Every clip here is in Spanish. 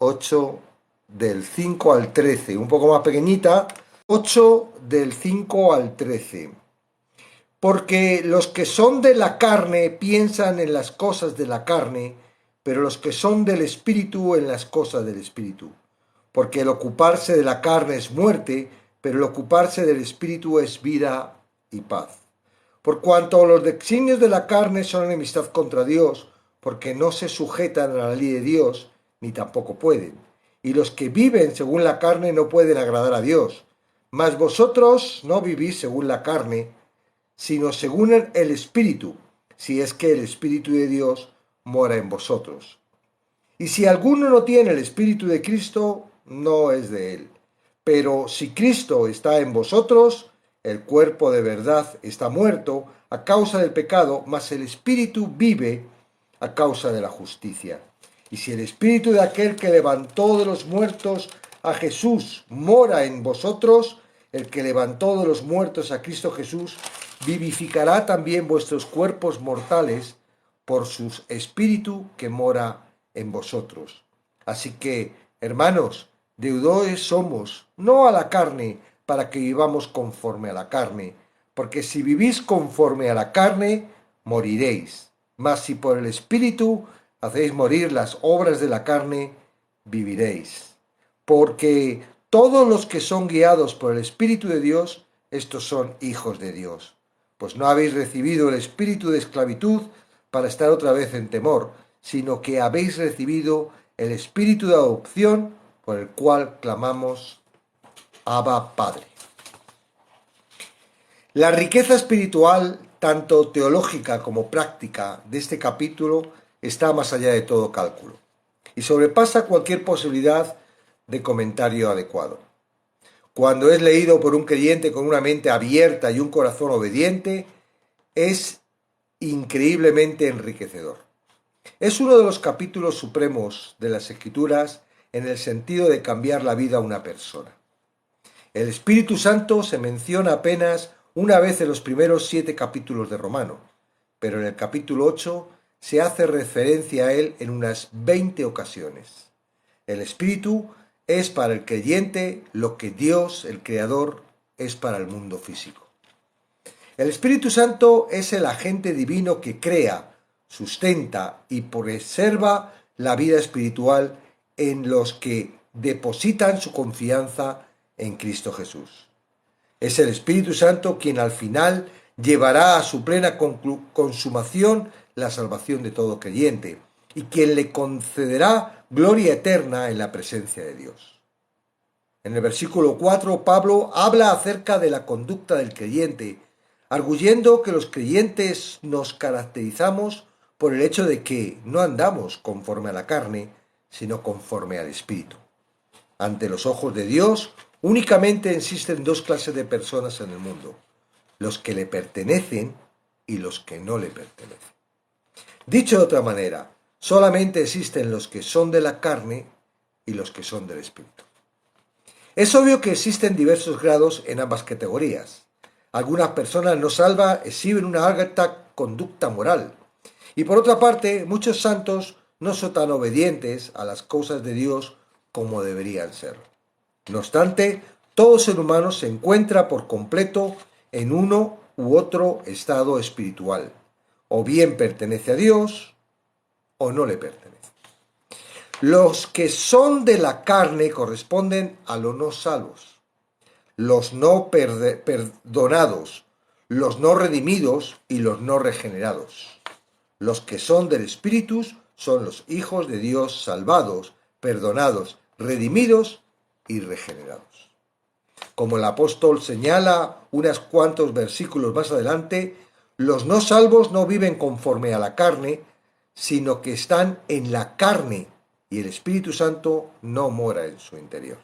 8 del 5 al 13, un poco más pequeñita, 8 del 5 al 13. Porque los que son de la carne piensan en las cosas de la carne, pero los que son del Espíritu en las cosas del Espíritu. Porque el ocuparse de la carne es muerte, pero el ocuparse del Espíritu es vida y paz. Por cuanto los designios de la carne son enemistad contra Dios, porque no se sujetan a la ley de Dios, ni tampoco pueden. Y los que viven según la carne no pueden agradar a Dios. Mas vosotros no vivís según la carne, sino según el Espíritu, si es que el Espíritu de Dios mora en vosotros. Y si alguno no tiene el Espíritu de Cristo, no es de él. Pero si Cristo está en vosotros, el cuerpo de verdad está muerto a causa del pecado, mas el Espíritu vive a causa de la justicia. Y si el Espíritu de aquel que levantó de los muertos a Jesús mora en vosotros, el que levantó de los muertos a Cristo Jesús, vivificará también vuestros cuerpos mortales por su Espíritu que mora en vosotros. Así que, hermanos, deudores somos, no a la carne, para que vivamos conforme a la carne, porque si vivís conforme a la carne, moriréis. Mas si por el Espíritu hacéis morir las obras de la carne, viviréis. Porque todos los que son guiados por el Espíritu de Dios, estos son hijos de Dios. Pues no habéis recibido el espíritu de esclavitud para estar otra vez en temor, sino que habéis recibido el espíritu de adopción por el cual clamamos Abba Padre. La riqueza espiritual, tanto teológica como práctica, de este capítulo está más allá de todo cálculo y sobrepasa cualquier posibilidad de comentario adecuado. Cuando es leído por un creyente con una mente abierta y un corazón obediente, es increíblemente enriquecedor. Es uno de los capítulos supremos de las Escrituras en el sentido de cambiar la vida a una persona. El Espíritu Santo se menciona apenas una vez en los primeros 7 capítulos de Romano, pero en el capítulo 8 se hace referencia a él en unas 20 ocasiones. El Espíritu es para el creyente lo que Dios, el Creador, es para el mundo físico. El Espíritu Santo es el agente divino que crea, sustenta y preserva la vida espiritual en los que depositan su confianza en Cristo Jesús. Es el Espíritu Santo quien al final llevará a su plena consumación la salvación de todo creyente y quien le concederá gloria eterna en la presencia de Dios. En el versículo 4, Pablo habla acerca de la conducta del creyente, arguyendo que los creyentes nos caracterizamos por el hecho de que no andamos conforme a la carne, sino conforme al Espíritu. Ante los ojos de Dios, únicamente existen 2 clases de personas en el mundo: los que le pertenecen y los que no le pertenecen. Dicho de otra manera, solamente existen los que son de la carne y los que son del Espíritu. Es obvio que existen diversos grados en ambas categorías. Algunas personas no salvas exhiben una alta conducta moral, y por otra parte, muchos santos no son tan obedientes a las cosas de Dios como deberían ser. No obstante, todo ser humano se encuentra por completo en uno u otro estado espiritual. O bien pertenece a Dios o no le pertenece. Los que son de la carne corresponden a los no salvos, los no perdonados, los no redimidos y los no regenerados. Los que son del Espíritu son los hijos de Dios salvados, perdonados, redimidos y regenerados. Como el apóstol señala unos cuantos versículos más adelante, los no salvos no viven conforme a la carne, sino que están en la carne y el Espíritu Santo no mora en su interior.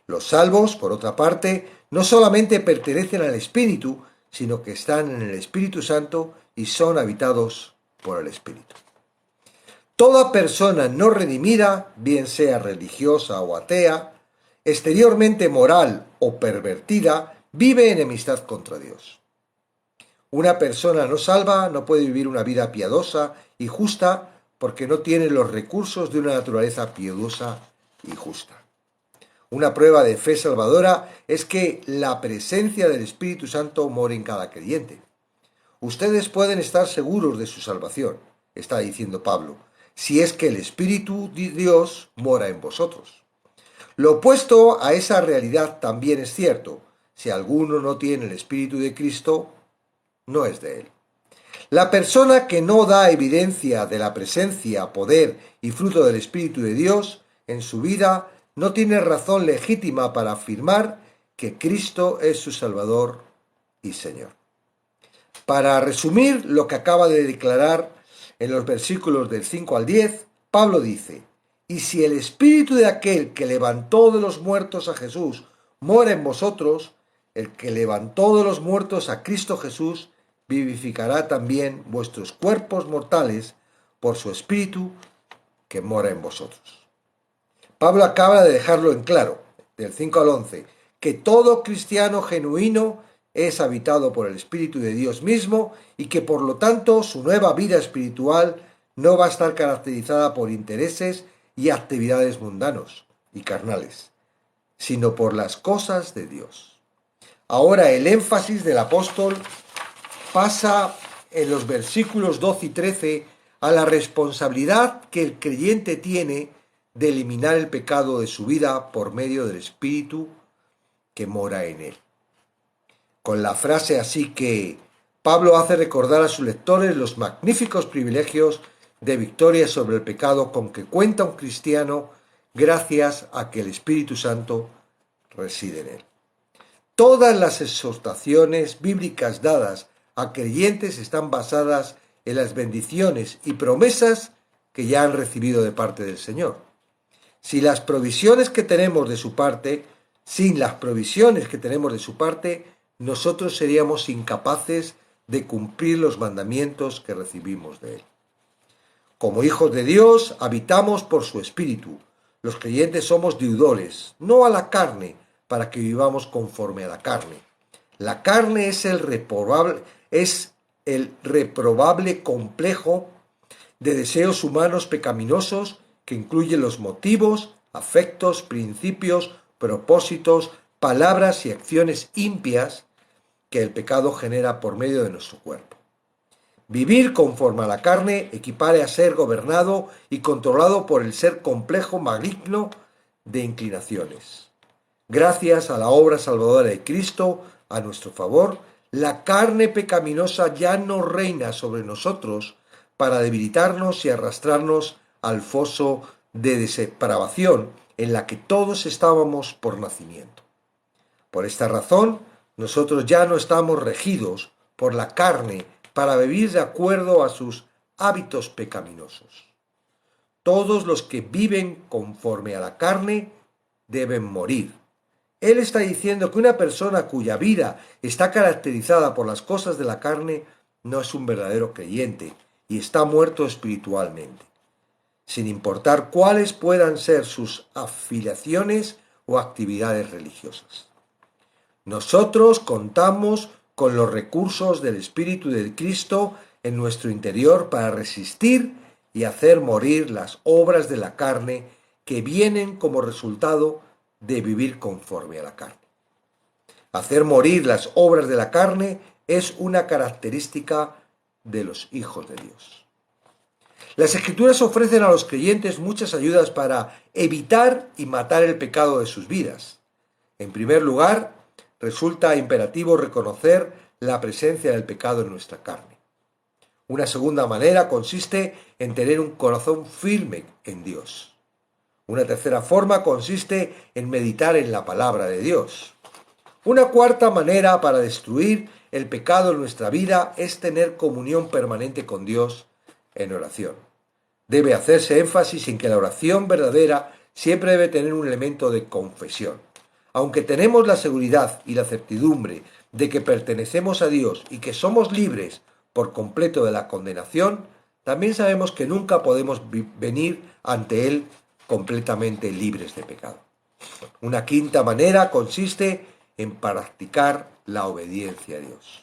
Los salvos, por otra parte, no solamente pertenecen al Espíritu, sino que están en el Espíritu Santo y son habitados por el Espíritu. Toda persona no redimida, bien sea religiosa o atea, exteriormente moral o pervertida, vive enemistad contra Dios. Una persona no salva no puede vivir una vida piadosa y justa porque no tiene los recursos de una naturaleza piadosa y justa. Una prueba de fe salvadora es que la presencia del Espíritu Santo mora en cada creyente. Ustedes pueden estar seguros de su salvación, está diciendo Pablo, si es que el Espíritu de Dios mora en vosotros. Lo opuesto a esa realidad también es cierto. Si alguno no tiene el Espíritu de Cristo, no es de él. La persona que no da evidencia de la presencia, poder y fruto del Espíritu de Dios en su vida no tiene razón legítima para afirmar que Cristo es su Salvador y Señor. Para resumir lo que acaba de declarar en los versículos del 5 al 10, Pablo dice: y si el Espíritu de aquel que levantó de los muertos a Jesús mora en vosotros, el que levantó de los muertos a Cristo Jesús vivificará también vuestros cuerpos mortales por su Espíritu que mora en vosotros. Pablo acaba de dejarlo en claro, del 5 al 11, que todo cristiano genuino es habitado por el Espíritu de Dios mismo y que por lo tanto su nueva vida espiritual no va a estar caracterizada por intereses y actividades mundanos y carnales, sino por las cosas de Dios. Ahora el énfasis del apóstol pasa en los versículos 12 y 13 a la responsabilidad que el creyente tiene de eliminar el pecado de su vida por medio del Espíritu que mora en él. Con la frase así que Pablo hace recordar a sus lectores los magníficos privilegios de victoria sobre el pecado con que cuenta un cristiano gracias a que el Espíritu Santo reside en él. Todas las exhortaciones bíblicas dadas a creyentes están basadas en las bendiciones y promesas que ya han recibido de parte del Señor. Sin las provisiones que tenemos de su parte, nosotros seríamos incapaces de cumplir los mandamientos que recibimos de Él. Como hijos de Dios, habitamos por su Espíritu. Los creyentes somos deudores, no a la carne, para que vivamos conforme a la carne. La carne es el reprobable complejo de deseos humanos pecaminosos que incluyen los motivos, afectos, principios, propósitos, palabras y acciones impias que el pecado genera por medio de nuestro cuerpo. Vivir conforme a la carne equivale a ser gobernado y controlado por el ser complejo maligno de inclinaciones. Gracias a la obra salvadora de Cristo a nuestro favor, la carne pecaminosa ya no reina sobre nosotros para debilitarnos y arrastrarnos al foso de depravación en la que todos estábamos por nacimiento. Por esta razón, nosotros ya no estamos regidos por la carne para vivir de acuerdo a sus hábitos pecaminosos. Todos los que viven conforme a la carne deben morir. Él está diciendo que una persona cuya vida está caracterizada por las cosas de la carne no es un verdadero creyente y está muerto espiritualmente, sin importar cuáles puedan ser sus afiliaciones o actividades religiosas. Nosotros contamos con los recursos del Espíritu de Cristo en nuestro interior para resistir y hacer morir las obras de la carne que vienen como resultado de vivir conforme a la carne. Hacer morir las obras de la carne es una característica de los hijos de Dios. Las Escrituras ofrecen a los creyentes muchas ayudas para evitar y matar el pecado de sus vidas. En primer lugar, resulta imperativo reconocer la presencia del pecado en nuestra carne. Una segunda manera consiste en tener un corazón firme en Dios. Una tercera forma consiste en meditar en la palabra de Dios. Una cuarta manera para destruir el pecado en nuestra vida es tener comunión permanente con Dios en oración. Debe hacerse énfasis en que la oración verdadera siempre debe tener un elemento de confesión. Aunque tenemos la seguridad y la certidumbre de que pertenecemos a Dios y que somos libres por completo de la condenación, también sabemos que nunca podemos venir ante Él completamente libres de pecado. Una quinta manera consiste en practicar la obediencia a Dios.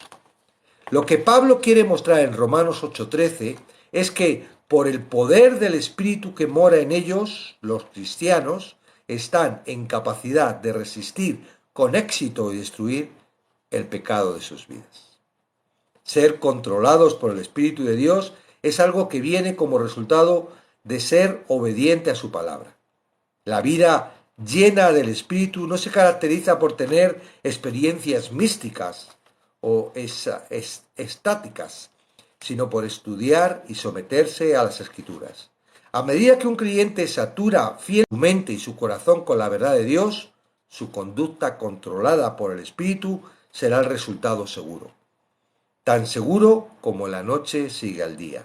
Lo que Pablo quiere mostrar en Romanos 8:13 es que por el poder del Espíritu que mora en ellos, los cristianos están en capacidad de resistir con éxito y destruir el pecado de sus vidas. Ser controlados por el Espíritu de Dios es algo que viene como resultado de ser obediente a su palabra. La vida llena del Espíritu no se caracteriza por tener experiencias místicas o estáticas, sino por estudiar y someterse a las Escrituras. A medida que un creyente satura fiel su mente y su corazón con la verdad de Dios, su conducta controlada por el Espíritu será el resultado seguro. Tan seguro como la noche sigue al día.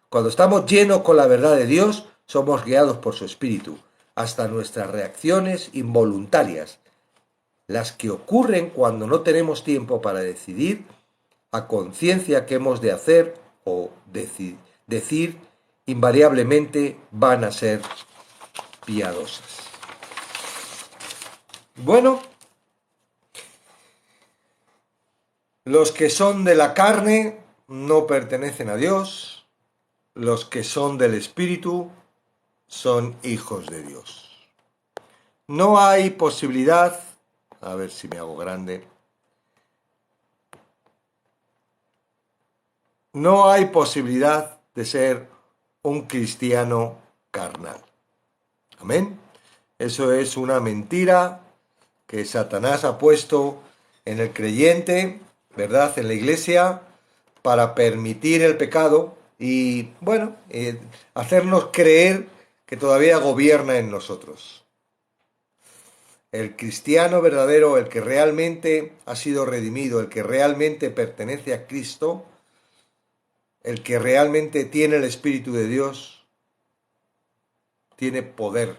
Cuando estamos llenos con la verdad de Dios, somos guiados por su Espíritu, hasta nuestras reacciones involuntarias, las que ocurren cuando no tenemos tiempo para decidir a conciencia qué hemos de hacer o decir, invariablemente van a ser piadosas. Bueno, los que son de la carne no pertenecen a Dios, los que son del Espíritu son hijos de Dios. No hay posibilidad, a ver si me hago grande, no hay posibilidad de ser un cristiano carnal. Amén. Eso es una mentira que Satanás ha puesto en el creyente, ¿verdad? En la iglesia, para permitir el pecado y, bueno, hacernos creer que todavía gobierna en nosotros. El cristiano verdadero, el que realmente ha sido redimido, el que realmente pertenece a Cristo, el que realmente tiene el Espíritu de Dios, tiene poder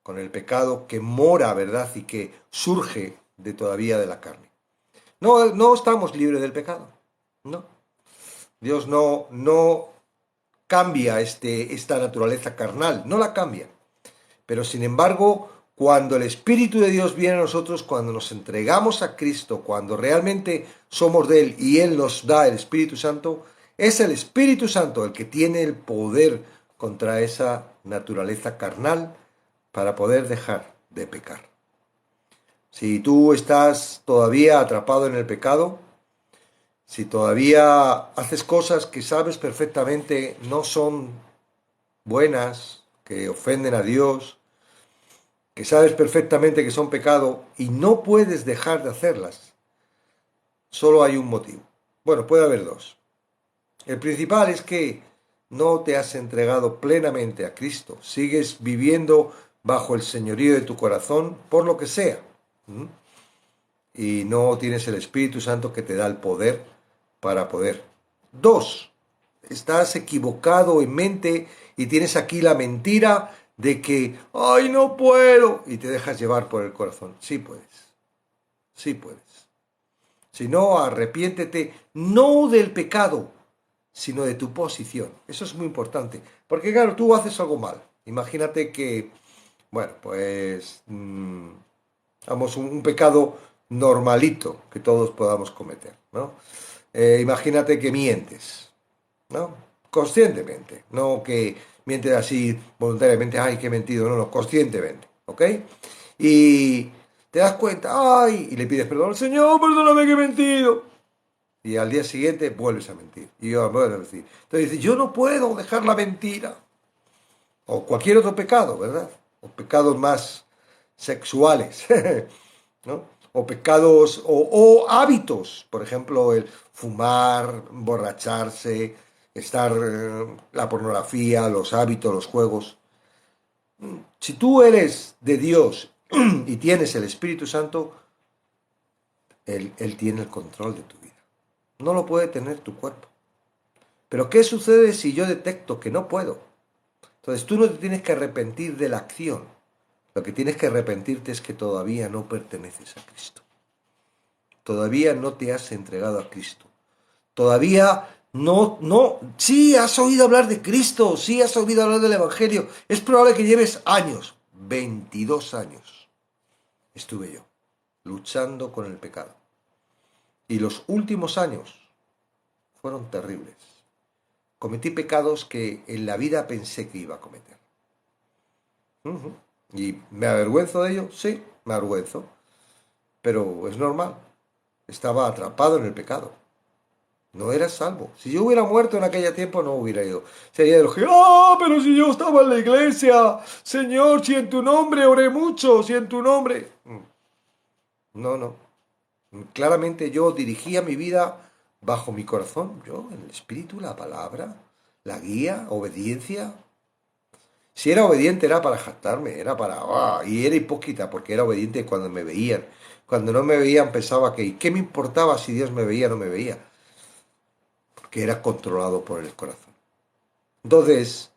con el pecado que mora, ¿verdad? Y que surge de todavía de la carne. No estamos libres del pecado, no. Dios no cambia esta naturaleza carnal, no la cambia. Pero sin embargo, cuando el Espíritu de Dios viene a nosotros, cuando nos entregamos a Cristo, cuando realmente somos de Él y Él nos da el Espíritu Santo, es el Espíritu Santo el que tiene el poder contra esa naturaleza carnal para poder dejar de pecar. Si tú estás todavía atrapado en el pecado, si todavía haces cosas que sabes perfectamente no son buenas, que ofenden a Dios, que sabes perfectamente que son pecado y no puedes dejar de hacerlas, solo hay un motivo. Bueno, puede haber dos. El principal es que no te has entregado plenamente a Cristo, sigues viviendo bajo el señorío de tu corazón por lo que sea, y no tienes el Espíritu Santo que te da el poder para poder. Dos, estás equivocado en mente y tienes aquí la mentira de que, ¡ay, no puedo! Y te dejas llevar por el corazón. Sí puedes, sí puedes. Si no, arrepiéntete, no del pecado, sino de tu posición. Eso es muy importante. Porque claro, tú haces algo mal. Imagínate que, bueno, pues, vamos, un pecado normalito que todos podamos cometer, ¿no? Imagínate que mientes, ¿no? Conscientemente, no que mientes así voluntariamente, ay, que he mentido, no, conscientemente, ¿ok? Y te das cuenta, ay, y le pides perdón al Señor, perdóname que he mentido. Y al día siguiente vuelves a mentir. Y yo vuelvo a decir. Entonces dices, yo no puedo dejar la mentira. O cualquier otro pecado, ¿verdad? O pecados más sexuales, ¿no? O pecados, o hábitos, por ejemplo, el fumar, emborracharse, estar, la pornografía, los hábitos, los juegos. Si tú eres de Dios y tienes el Espíritu Santo, Él tiene el control de tu vida. No lo puede tener tu cuerpo. Pero ¿qué sucede si yo detecto que no puedo? Entonces tú no te tienes que arrepentir de la acción. Lo que tienes que arrepentirte es que todavía no perteneces a Cristo. Todavía no te has entregado a Cristo. Todavía sí has oído hablar de Cristo, sí has oído hablar del Evangelio. Es probable que lleves años, 22 años, estuve yo, luchando con el pecado. Y los últimos años fueron terribles. cometí pecados que en la vida pensé que iba a cometer. Ujú. ¿Y me avergüenzo de ello? Sí, me avergüenzo. Pero es normal. Estaba atrapado en el pecado. No era salvo. Si yo hubiera muerto en aquel tiempo, no hubiera ido. Sería de los que, pero si yo estaba en la iglesia, Señor, si en tu nombre oré mucho, si en tu nombre. No, no. Claramente yo dirigía mi vida bajo mi corazón. Yo, en el espíritu, la palabra, la guía, obediencia. Si era obediente era para jactarme, era para... y era hipócrita porque era obediente cuando me veían. Cuando no me veían pensaba que, ¿y qué me importaba si Dios me veía o no me veía? Porque era controlado por el corazón. Entonces,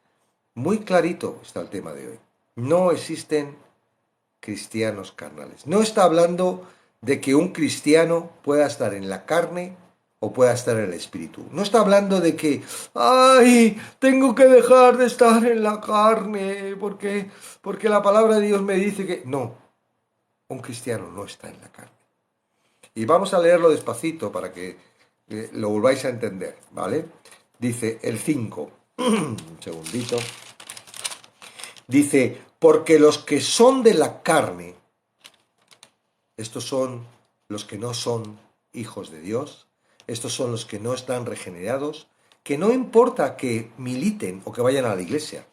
muy clarito está el tema de hoy. No existen cristianos carnales. No está hablando de que un cristiano pueda estar en la carne o pueda estar en el espíritu. No está hablando de que, tengo que dejar de estar en la carne porque la palabra de Dios me dice que... No, un cristiano no está en la carne. Y vamos a leerlo despacito para que lo volváis a entender, ¿vale? Dice el 5, un segundito. Dice, porque los que son de la carne, estos son los que no son hijos de Dios, estos son los que no están regenerados, que no importa que militen o que vayan a la iglesia,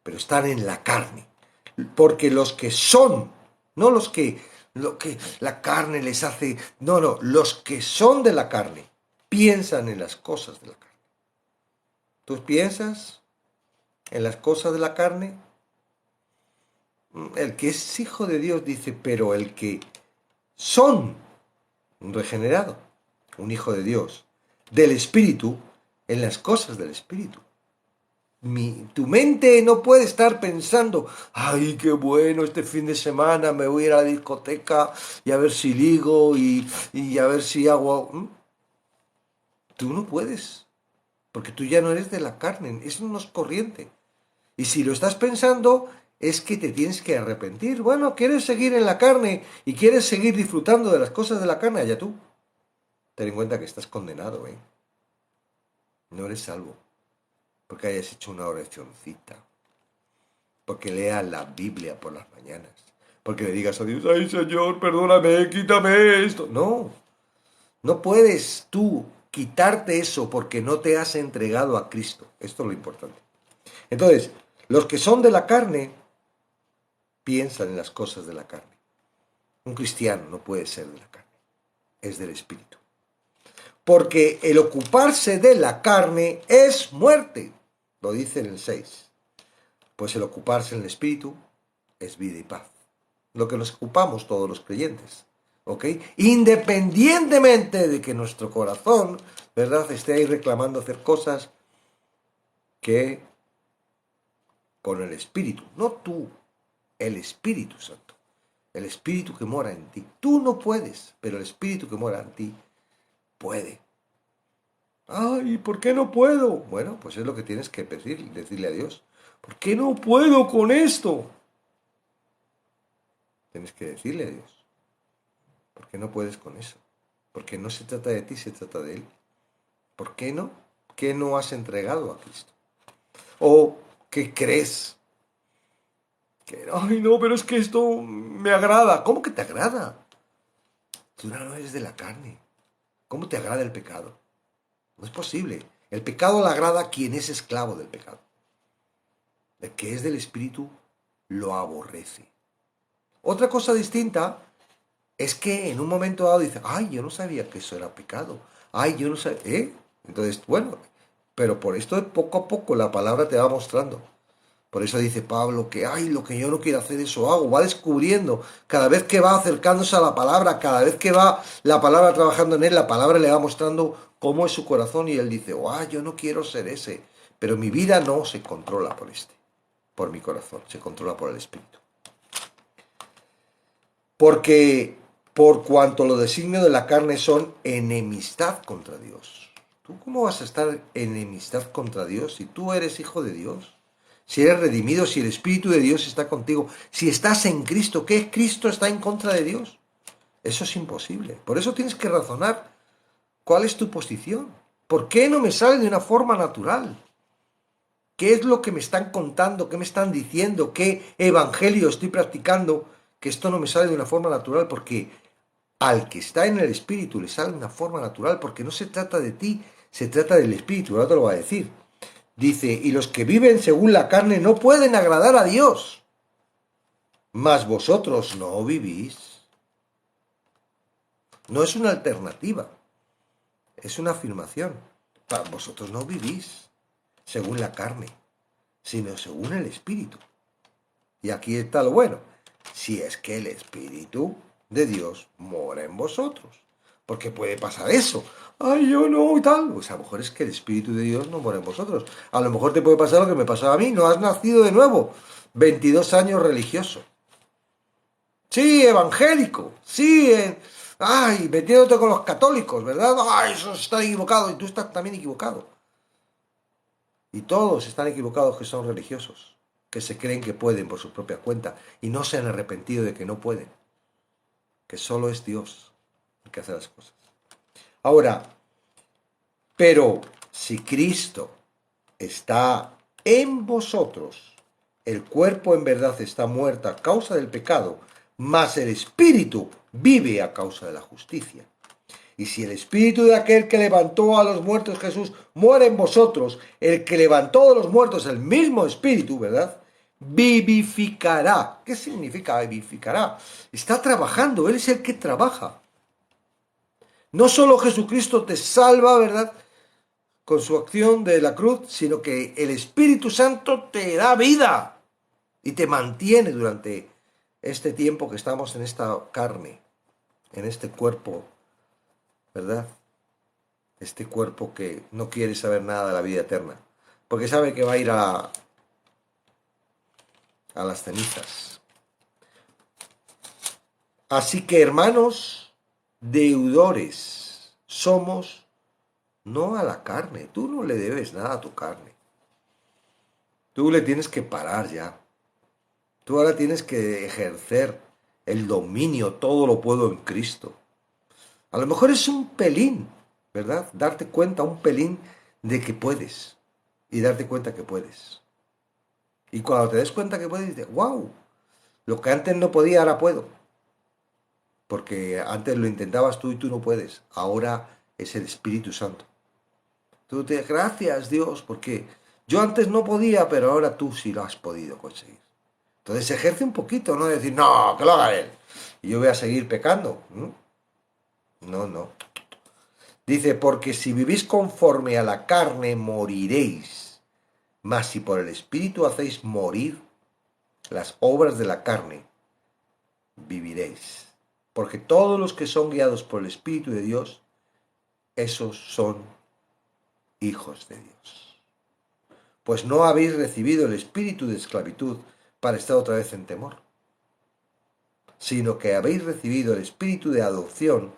pero están en la carne. Porque los que son, no lo que la carne les hace, no, los que son de la carne, piensan en las cosas de la carne. ¿Tú piensas en las cosas de la carne? El que es hijo de Dios dice, pero el que son un regenerado, un hijo de Dios, del Espíritu, en las cosas del Espíritu. Tu mente no puede estar pensando, ay, qué bueno, este fin de semana me voy a ir a la discoteca y a ver si ligo y a ver si hago... Tú no puedes, porque tú ya no eres de la carne, eso no es corriente. Y si lo estás pensando, es que te tienes que arrepentir. Bueno, quieres seguir en la carne y quieres seguir disfrutando de las cosas de la carne, allá tú. Ten en cuenta que estás condenado, ¿eh? No eres salvo. Porque hayas hecho una oracioncita. Porque leas la Biblia por las mañanas. Porque le digas a Dios, ay Señor, perdóname, quítame esto. No, no puedes tú quitarte eso porque no te has entregado a Cristo. Esto es lo importante. Entonces, los que son de la carne piensan en las cosas de la carne. Un cristiano no puede ser de la carne, es del Espíritu. Porque el ocuparse de la carne es muerte, lo dice en el 6. Pues el ocuparse en el Espíritu es vida y paz. Lo que nos ocupamos todos los creyentes, ¿ok? Independientemente de que nuestro corazón, ¿verdad?, esté ahí reclamando hacer cosas que con el Espíritu, no tú, el Espíritu Santo, el Espíritu que mora en ti. Tú no puedes, pero el Espíritu que mora en ti puede. Ay, ¿por qué no puedo? Bueno, pues es lo que tienes que pedir, decirle a Dios. ¿Por qué no puedo con esto? Tienes que decirle a Dios. ¿Por qué no puedes con eso? Porque no se trata de ti, se trata de Él. ¿Por qué no? ¿Qué no has entregado a Cristo? ¿O qué crees? Que, ay, no, pero es que esto me agrada. ¿Cómo que te agrada? Tú no eres de la carne. ¿Cómo te agrada el pecado? No es posible. El pecado le agrada a quien es esclavo del pecado. El que es del Espíritu lo aborrece. Otra cosa distinta es que en un momento dado dice, ay, yo no sabía que eso era pecado. Ay, yo no sabía, Entonces, bueno, pero por esto poco a poco la palabra te va mostrando. Por eso dice Pablo que, ay, lo que yo no quiero hacer, eso hago. Va descubriendo. Cada vez que va acercándose a la palabra, cada vez que va la palabra trabajando en él, la palabra le va mostrando cómo es su corazón y él dice, yo no quiero ser ese. Pero mi vida no se controla por mi corazón, se controla por el Espíritu. Porque por cuanto los designios de la carne son enemistad contra Dios. ¿Tú cómo vas a estar en enemistad contra Dios si tú eres hijo de Dios? Si eres redimido, si el Espíritu de Dios está contigo, si estás en Cristo, ¿qué Cristo está en contra de Dios? Eso es imposible. Por eso tienes que razonar cuál es tu posición. ¿Por qué no me sale de una forma natural? ¿Qué es lo que me están contando? ¿Qué me están diciendo? ¿Qué evangelio estoy practicando? Que esto no me sale de una forma natural, porque al que está en el espíritu le sale de una forma natural, porque no se trata de ti, se trata del espíritu. Ahora te lo voy a decir. Dice, y los que viven según la carne no pueden agradar a Dios, mas vosotros no vivís. No es una alternativa, es una afirmación. Vosotros no vivís según la carne, sino según el espíritu. Y aquí está lo bueno, si es que el espíritu de Dios mora en vosotros. Porque puede pasar eso. Ay, yo no, y tal. Pues a lo mejor es que el espíritu de Dios no mora en vosotros. A lo mejor te puede pasar lo que me pasó a mí. No has nacido de nuevo. 22 años religioso. Sí, evangélico. Sí, ay, metiéndote con los católicos, ¿verdad? Ay, esos están equivocados y tú estás también equivocado. Y todos están equivocados que son religiosos, que se creen que pueden por su propia cuenta y no se han arrepentido de que no pueden, que solo es Dios el que hace las cosas. Ahora, pero si Cristo está en vosotros, el cuerpo en verdad está muerto a causa del pecado, mas el espíritu vive a causa de la justicia. Y si el espíritu de aquel que levantó a los muertos Jesús muere en vosotros, el que levantó a los muertos, el mismo espíritu, ¿verdad? Vivificará. ¿Qué significa vivificará? Está trabajando, Él es el que trabaja. No solo Jesucristo te salva, ¿verdad?, con su acción de la cruz, sino que el Espíritu Santo te da vida y te mantiene durante este tiempo que estamos en esta carne, en este cuerpo, ¿verdad? Este cuerpo que no quiere saber nada de la vida eterna, porque sabe que va a ir a las cenizas. Así que, hermanos, deudores somos, no a la carne. Tú no le debes nada a tu carne. Tú le tienes que parar ya. Tú ahora tienes que ejercer el dominio, todo lo puedo en Cristo. A lo mejor es un pelín, ¿verdad? Darte cuenta un pelín de que puedes y darte cuenta que puedes. Y cuando te des cuenta que puedes, dices, wow, lo que antes no podía, ahora puedo. Porque antes lo intentabas tú y tú no puedes. Ahora es el Espíritu Santo. Tú te gracias Dios, porque yo antes no podía, pero ahora tú sí lo has podido conseguir. Entonces ejerce un poquito, no decir, no, que lo haga él. Y yo voy a seguir pecando. No, no. Dice, porque si vivís conforme a la carne, moriréis. Mas si por el Espíritu hacéis morir las obras de la carne, viviréis. Porque todos los que son guiados por el Espíritu de Dios, esos son hijos de Dios. Pues no habéis recibido el espíritu de esclavitud para estar otra vez en temor, sino que habéis recibido el espíritu de adopción,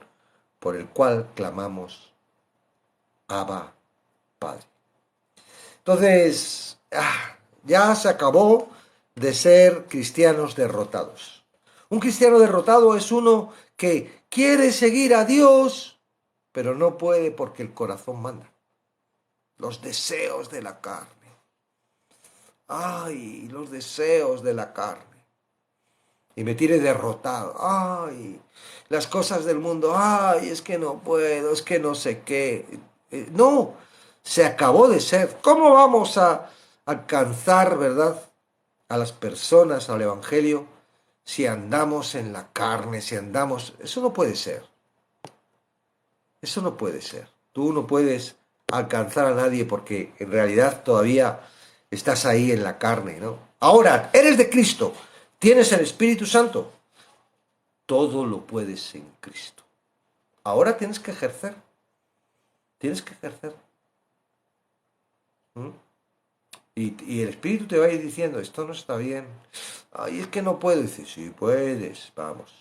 por el cual clamamos, Abba, Padre. Entonces, ya se acabó de ser cristianos derrotados. Un cristiano derrotado es uno que quiere seguir a Dios, pero no puede porque el corazón manda. Los deseos de la carne. Ay, los deseos de la carne. Y me tire derrotado. Ay, las cosas del mundo. Ay, es que no puedo, es que no sé qué. No, se acabó de ser. ¿Cómo vamos a alcanzar, verdad, a las personas, al Evangelio, si andamos en la carne, si andamos... Eso no puede ser. Eso no puede ser. Tú no puedes alcanzar a nadie porque en realidad todavía estás ahí en la carne, ¿no? Ahora, eres de Cristo, tienes el Espíritu Santo, todo lo puedes en Cristo. Ahora tienes que ejercer. Tienes que ejercer. ¿Mm? Y el Espíritu te va a ir diciendo, esto no está bien. Ay, es que no puedo. Dice, sí puedes, vamos.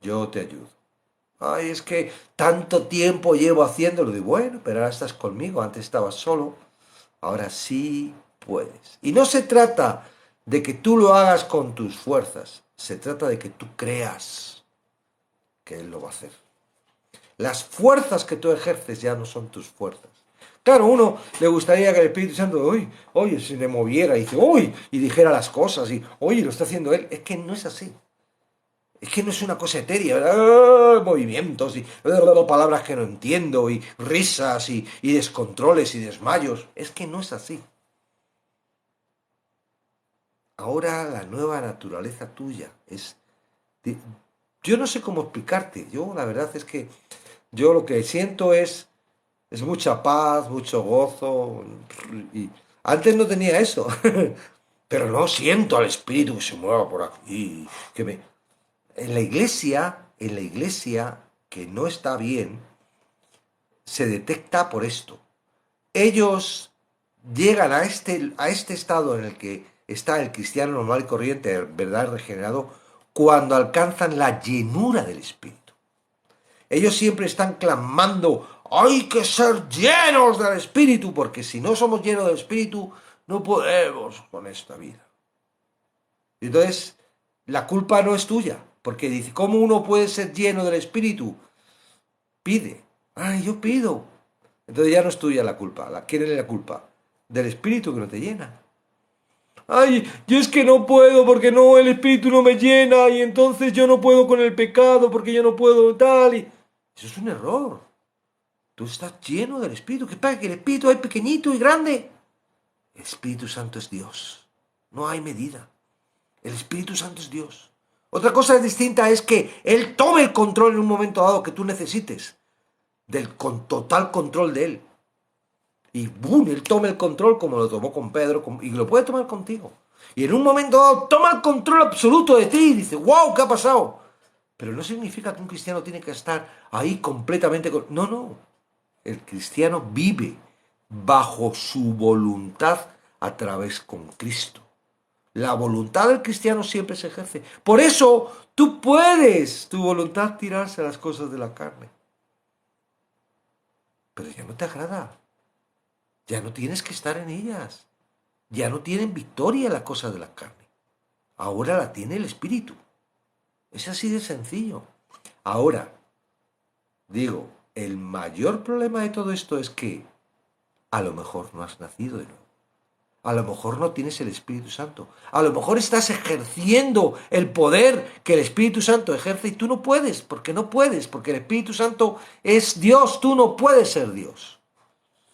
Yo te ayudo. Ay, es que tanto tiempo llevo haciéndolo. Y bueno, pero ahora estás conmigo. Antes estabas solo. Ahora sí puedes. Y no se trata de que tú lo hagas con tus fuerzas. Se trata de que tú creas que Él lo va a hacer. Las fuerzas que tú ejerces ya no son tus fuerzas. Claro, uno le gustaría que el Espíritu Santo, oye, se le moviera y dice, uy, y dijera las cosas y, oye, lo está haciendo él. Es que no es así. Es que no es una cosa etérea, ¿verdad? Movimientos y palabras que no entiendo y risas y descontroles y desmayos. Es que no es así. Ahora la nueva naturaleza tuya es... Yo no sé cómo explicarte. Yo la verdad es que yo lo que siento es mucha paz, mucho gozo. Y antes no tenía eso. Pero no siento al espíritu que se mueva por aquí. Que me... en la iglesia que no está bien, se detecta por esto. Ellos llegan a este estado en el que está el cristiano normal y corriente, verdad regenerado, cuando alcanzan la llenura del Espíritu. Ellos siempre están clamando, hay que ser llenos del Espíritu, porque si no somos llenos del Espíritu, no podemos con esta vida. Y entonces, la culpa no es tuya, porque dice, ¿cómo uno puede ser lleno del Espíritu? Pide. Ay, yo pido. Entonces ya no es tuya la culpa. ¿Quién es la culpa? Del Espíritu que no te llena. Ay, yo es que no puedo porque no, el Espíritu no me llena y entonces yo no puedo con el pecado porque yo no puedo tal y... Eso es un error. Tú estás lleno del Espíritu. ¿Qué pasa? Que el Espíritu hay pequeñito y grande. El Espíritu Santo es Dios. No hay medida. El Espíritu Santo es Dios. Otra cosa distinta es que Él tome el control en un momento dado que tú necesites. Con total control de Él. Y ¡boom! Él toma el control como lo tomó con Pedro y lo puede tomar contigo. Y en un momento dado toma el control absoluto de ti y dice, wow, ¿qué ha pasado? Pero no significa que un cristiano tiene que estar ahí completamente... No, no. El cristiano vive bajo su voluntad a través con Cristo. La voluntad del cristiano siempre se ejerce. Por eso tú puedes, tu voluntad, tirarse a las cosas de la carne. Pero ya no te agrada. Ya no tienes que estar en ellas. Ya no tienen victoria las cosas de la carne. Ahora la tiene el Espíritu. Es así de sencillo. Ahora, digo, el mayor problema de todo esto es que a lo mejor no has nacido de nuevo. A lo mejor no tienes el Espíritu Santo. A lo mejor estás ejerciendo el poder que el Espíritu Santo ejerce y tú no puedes, porque no puedes, porque el Espíritu Santo es Dios, tú no puedes ser Dios.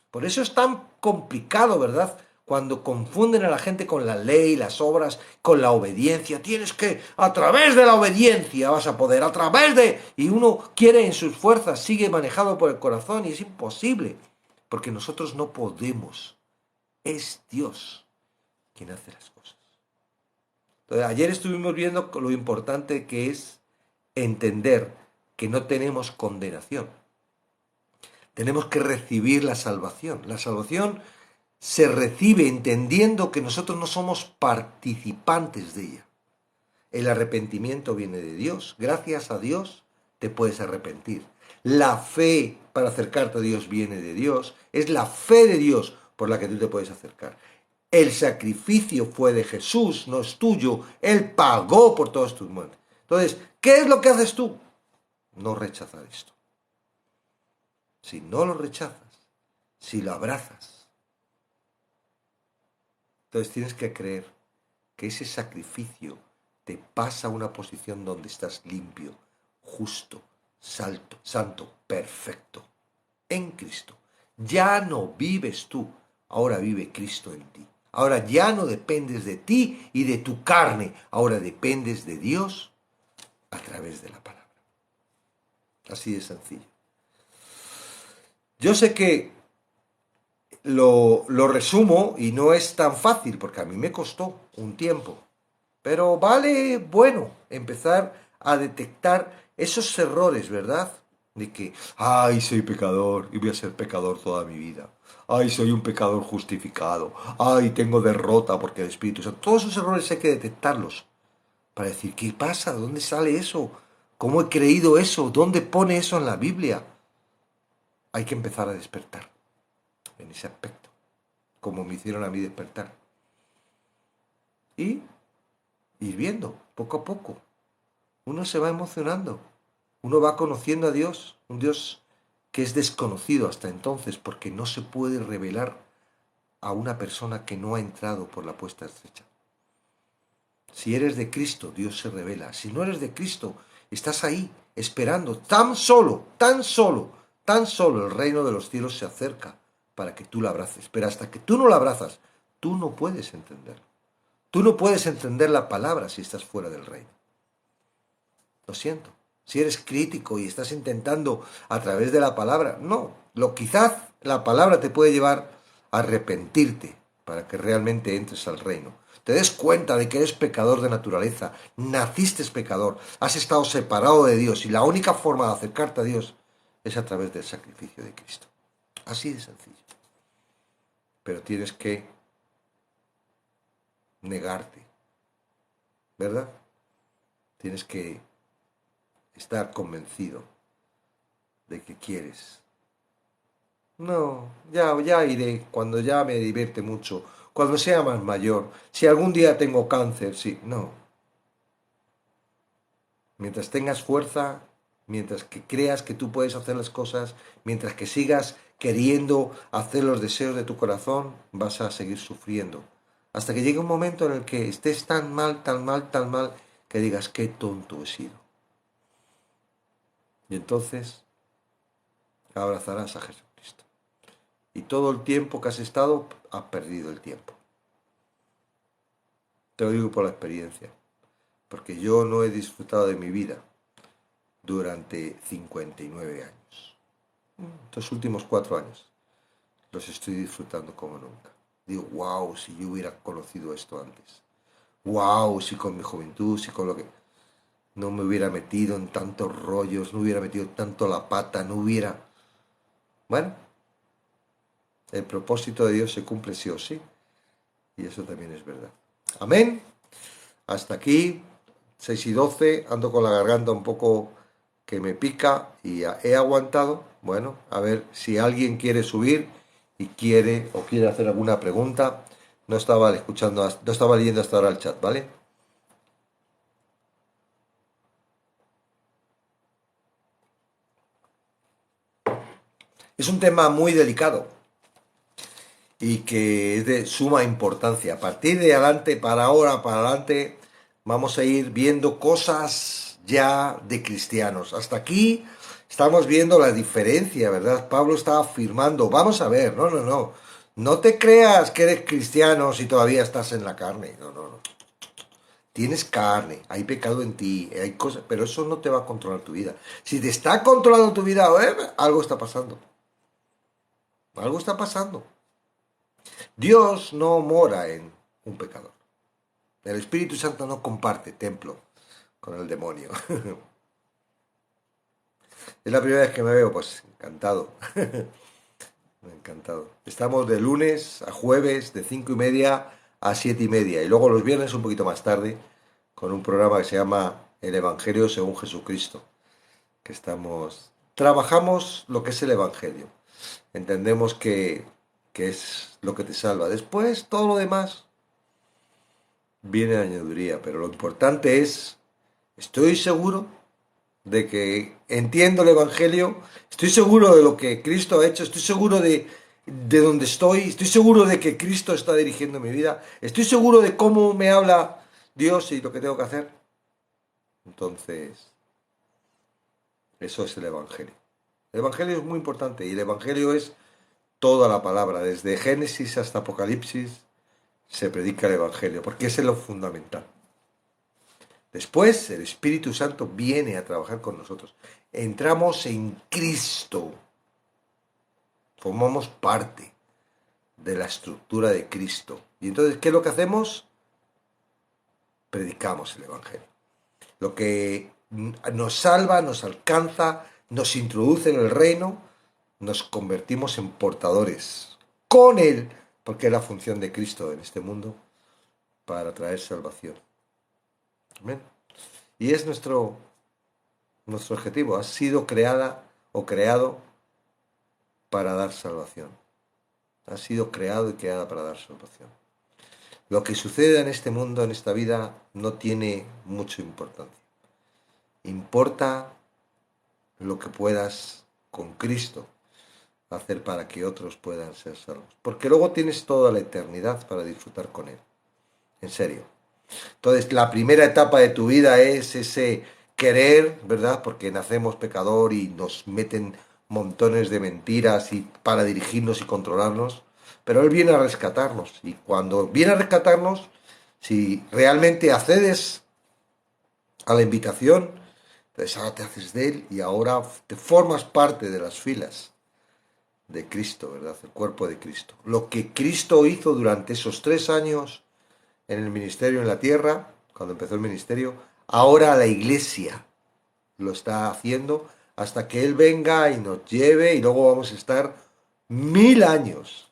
Por eso es tan complicado, ¿verdad? Cuando confunden a la gente con la ley, las obras, con la obediencia. Tienes que, a través de la obediencia vas a poder, a través de... Y uno quiere en sus fuerzas, sigue manejado por el corazón y es imposible. Porque nosotros no podemos. Es Dios quien hace las cosas. Entonces, ayer estuvimos viendo lo importante que es entender que no tenemos condenación. Tenemos que recibir la salvación. La salvación se recibe entendiendo que nosotros no somos participantes de ella. El arrepentimiento viene de Dios. Gracias a Dios te puedes arrepentir. La fe para acercarte a Dios viene de Dios. Es la fe de Dios por la que tú te puedes acercar. El sacrificio fue de Jesús, no es tuyo. Él pagó por todos tus muertes. Entonces, ¿qué es lo que haces tú? No rechazar esto. Si no lo rechazas, si lo abrazas, entonces tienes que creer que ese sacrificio te pasa a una posición donde estás limpio, justo, santo, perfecto, en Cristo. Ya no vives tú, ahora vive Cristo en ti. Ahora ya no dependes de ti y de tu carne, ahora dependes de Dios a través de la palabra. Así de sencillo. Yo sé que lo resumo y no es tan fácil porque a mí me costó un tiempo. Pero vale, bueno, empezar a detectar esos errores, ¿verdad? De que, ay, soy pecador y voy a ser pecador toda mi vida. Ay, soy un pecador justificado. Ay, tengo derrota porque el Espíritu Santo. Todos esos errores hay que detectarlos para decir, ¿qué pasa? ¿Dónde sale eso? ¿Cómo he creído eso? ¿Dónde pone eso en la Biblia? Hay que empezar a despertar en ese aspecto, como me hicieron a mí despertar. Y ir viendo, poco a poco. Uno se va emocionando, uno va conociendo a Dios, un Dios que es desconocido hasta entonces, porque no se puede revelar a una persona que no ha entrado por la puerta estrecha. Si eres de Cristo, Dios se revela. Si no eres de Cristo, estás ahí, esperando. Tan solo, tan solo, tan solo el reino de los cielos se acerca para que tú la abraces. Pero hasta que tú no la abrazas, tú no puedes entenderlo. Tú no puedes entender la palabra si estás fuera del reino. Lo siento. Si eres crítico y estás intentando a través de la palabra, no. Quizás la palabra te puede llevar a arrepentirte para que realmente entres al reino. Te des cuenta de que eres pecador de naturaleza, naciste pecador, has estado separado de Dios y la única forma de acercarte a Dios es a través del sacrificio de Cristo. Así de sencillo. Pero tienes que negarte, ¿verdad? Tienes que estar convencido de que quieres. No, ya iré cuando ya me divierte mucho, cuando sea más mayor, si algún día tengo cáncer, sí, no. Mientras tengas fuerza, mientras que creas que tú puedes hacer las cosas, mientras que sigas queriendo hacer los deseos de tu corazón, vas a seguir sufriendo. Hasta que llegue un momento en el que estés tan mal, tan mal, tan mal, que digas, qué tonto he sido. Y entonces abrazarás a Jesucristo. Y todo el tiempo que has estado, has perdido el tiempo. Te lo digo por la experiencia, porque yo no he disfrutado de mi vida durante 59 años. Estos últimos 4 años los estoy disfrutando como nunca. Digo, wow, si yo hubiera conocido esto antes. Wow, si con mi juventud, si con lo que... No me hubiera metido en tantos rollos, no hubiera metido tanto la pata, no hubiera... Bueno, el propósito de Dios se cumple sí o sí. Y eso también es verdad. Amén. Hasta aquí, 6:12, ando con la garganta un poco que me pica y he aguantado. Bueno, a ver si alguien quiere subir y quiere hacer alguna pregunta. No estaba escuchando, no estaba leyendo hasta ahora el chat, ¿vale? Es un tema muy delicado y que es de suma importancia. A partir de adelante, para ahora, para adelante, vamos a ir viendo cosas ya de cristianos. Hasta aquí estamos viendo la diferencia, ¿verdad? Pablo está afirmando, vamos a ver, no. No te creas que eres cristiano si todavía estás en la carne. No. Tienes carne, hay pecado en ti, hay cosas, pero eso no te va a controlar tu vida. Si te está controlando tu vida, algo está pasando. Algo está pasando. Dios no mora en un pecador. El Espíritu Santo no comparte templo con el demonio. Es la primera vez que me veo, pues encantado. Encantado. Estamos de lunes a jueves, de 5:30 a 7:30. Y luego los viernes un poquito más tarde, con un programa que se llama El Evangelio según Jesucristo. Que trabajamos lo que es el Evangelio. Entendemos que es lo que te salva. Después, todo lo demás viene de añadiduría, pero lo importante es, estoy seguro de que entiendo el Evangelio, estoy seguro de lo que Cristo ha hecho, estoy seguro de dónde estoy seguro de que Cristo está dirigiendo mi vida, estoy seguro de cómo me habla Dios y lo que tengo que hacer. Entonces, eso es el Evangelio. El Evangelio es muy importante y el Evangelio es toda la palabra, desde Génesis hasta Apocalipsis se predica el Evangelio, porque ese es lo fundamental. Después el Espíritu Santo viene a trabajar con nosotros. Entramos en Cristo. Formamos parte de la estructura de Cristo. Y entonces, ¿qué es lo que hacemos? Predicamos el Evangelio. Lo que nos salva, nos alcanza, nos introduce en el reino, nos convertimos en portadores con Él, porque es la función de Cristo en este mundo, para traer salvación. Amén. Y es nuestro objetivo. Ha sido creada o creado para dar salvación. Ha sido creado y creada para dar salvación. Lo que suceda en este mundo, en esta vida, no tiene mucha importancia. Importa lo que puedas con Cristo, hacer para que otros puedan ser salvos. Porque luego tienes toda la eternidad para disfrutar con Él. En serio. Entonces, la primera etapa de tu vida es ese querer, ¿verdad? Porque nacemos pecador y nos meten montones de mentiras y para dirigirnos y controlarnos. Pero Él viene a rescatarnos. Y cuando viene a rescatarnos, si realmente accedes a la invitación, entonces ahora te haces de Él y ahora te formas parte de las filas de Cristo, ¿verdad? El cuerpo de Cristo. Lo que Cristo hizo durante esos 3 años en el ministerio en la tierra, cuando empezó el ministerio, ahora la iglesia lo está haciendo hasta que Él venga y nos lleve y luego vamos a estar 1000 años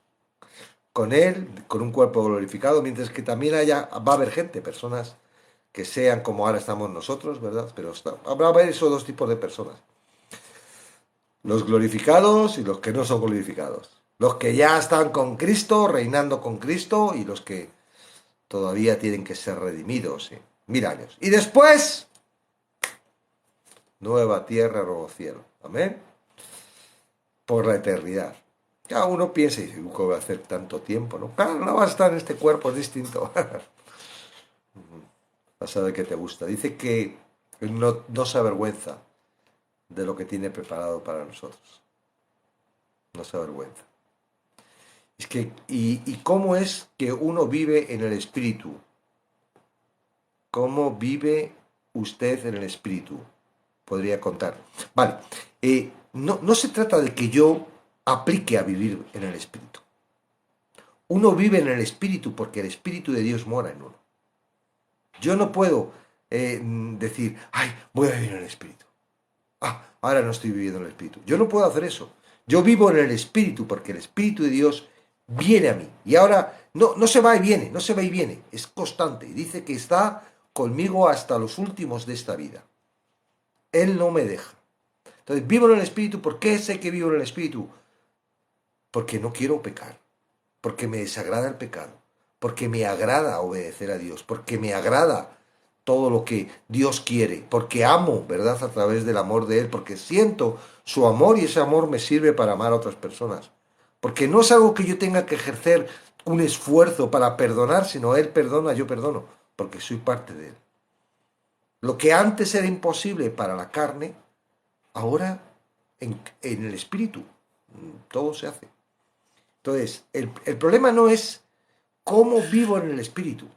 con Él, con un cuerpo glorificado, mientras que también va a haber gente, personas que sean como ahora estamos nosotros, ¿verdad? Pero habrá esos dos tipos de personas. Los glorificados y los que no son glorificados. Los que ya están con Cristo, reinando con Cristo, y los que todavía tienen que ser redimidos, ¿sí? 1000 años. Y después, nueva tierra, nuevo cielo. Amén. Por la eternidad. Cada uno piensa y dice, ¿cómo va a hacer tanto tiempo? No, claro, no vas a estar en este cuerpo, es distinto. Vas a ver que te gusta. Dice que no se avergüenza de lo que tiene preparado para nosotros. No se avergüenza. Es que, ¿y cómo es que uno vive en el Espíritu? ¿Cómo vive usted en el Espíritu? Podría contar. Vale, no se trata de que yo aplique a vivir en el Espíritu. Uno vive en el Espíritu porque el Espíritu de Dios mora en uno. Yo no puedo decir, ay, voy a vivir en el Espíritu. Ah, ahora no estoy viviendo en el Espíritu. Yo no puedo hacer eso. Yo vivo en el Espíritu porque el Espíritu de Dios viene a mí. Y ahora no se va y viene, no se va y viene. Es constante. Dice que está conmigo hasta los últimos de esta vida. Él no me deja. Entonces, vivo en el Espíritu. ¿Por qué sé que vivo en el Espíritu? Porque no quiero pecar. Porque me desagrada el pecado. Porque me agrada obedecer a Dios. Porque me agrada todo lo que Dios quiere. Porque amo, ¿verdad? A través del amor de Él. Porque siento su amor y ese amor me sirve para amar a otras personas. Porque no es algo que yo tenga que ejercer un esfuerzo para perdonar, sino Él perdona, yo perdono. Porque soy parte de Él. Lo que antes era imposible para la carne, ahora en el espíritu todo se hace. Entonces, el problema no es cómo vivo en el espíritu.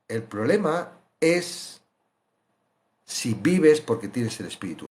El problema es si vives porque tienes el espíritu.